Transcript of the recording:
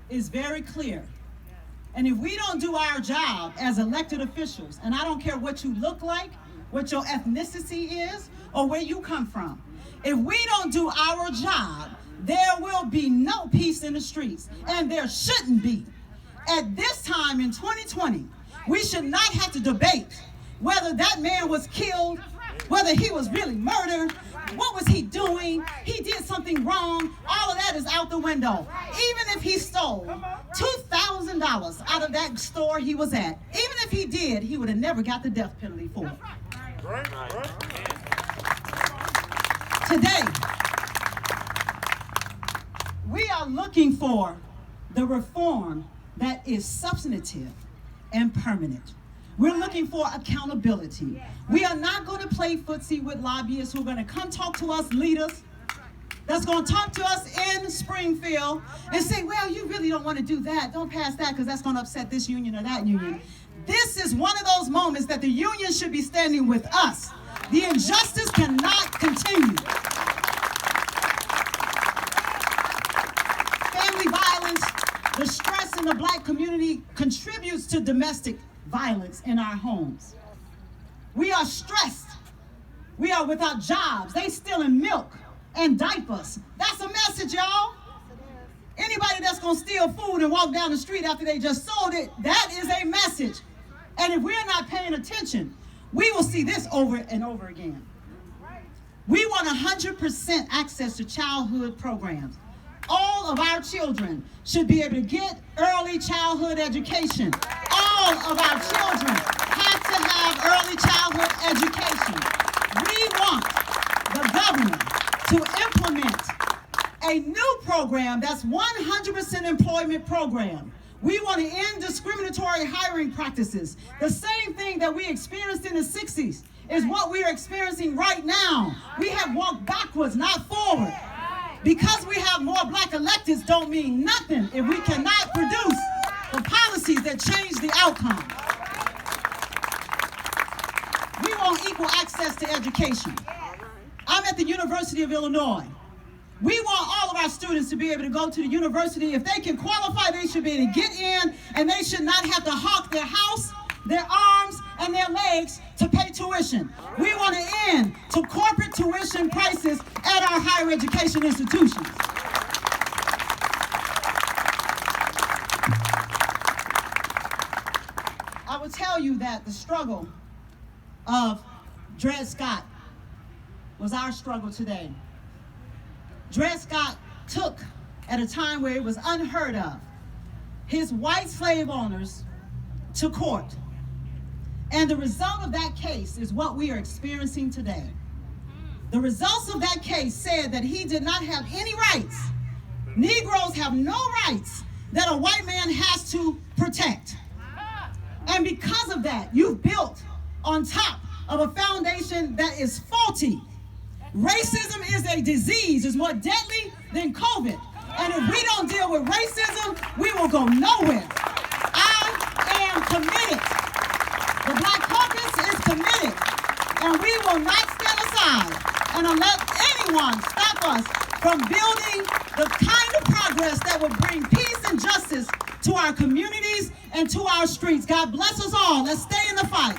is very clear. And if we don't do our job as elected officials, and I don't care what you look like, what your ethnicity is, or where you come from, if we don't do our job, there will be no peace in the streets, and there shouldn't be. At this time in 2020, we should not have to debate whether that man was killed, whether he was really murdered, what was he doing, he did something wrong. All of that is out the window. Even if he stole $2,000 out of that store he was at, even if he did, he would have never got the death penalty for it. Today, we are looking for the reform that is substantive and permanent. We're looking for accountability. We are not going to play footsie with lobbyists who are going to come talk to us leaders, that's going to talk to us in Springfield and say, well, you really don't want to do that. Don't pass that because that's going to upset this union or that union. This is one of those moments that the union should be standing with us. The injustice cannot continue. Family violence, the stress in the black community contributes to domestic violence in our homes. We are stressed. We are without jobs. They stealing milk and diapers. That's a message, y'all. Anybody that's gonna steal food and walk down the street after they just sold it, that is a message. And if we're not paying attention, we will see this over and over again. We want 100% access to childhood programs. All of our children should be able to get early childhood education. All of our children have to have early childhood education. We want the governor to implement a new program that's 100% employment program. We want to end discriminatory hiring practices. The same thing that we experienced in the 60s is what we are experiencing right now. We have walked backwards, not forward. Because we have more black electeds don't mean nothing if we cannot produce the policies that change the outcome. We want equal access to education. I'm at the University of Illinois. We want all of our students to be able to go to the university. If they can qualify, they should be able to get in, and they should not have to hawk their house, their arms, and their legs to pay tuition. We want to end to corporate tuition prices at our higher education institutions. I will tell you that the struggle of Dred Scott was our struggle today. Dred Scott took, at a time where it was unheard of, his white slave owners to court. And the result of that case is what we are experiencing today. The results of that case said that he did not have any rights. Negroes have no rights that a white man has to protect. And because of that, you've built on top of a foundation that is faulty. Racism is a disease, it's more deadly than COVID. And if we don't deal with racism, we will go nowhere. I am committed. The Black Caucus is committed. And we will not stand aside and let anyone stop us from building the kind of progress that will bring peace and justice to our communities and to our streets. God bless us all. Let's stay in the fight.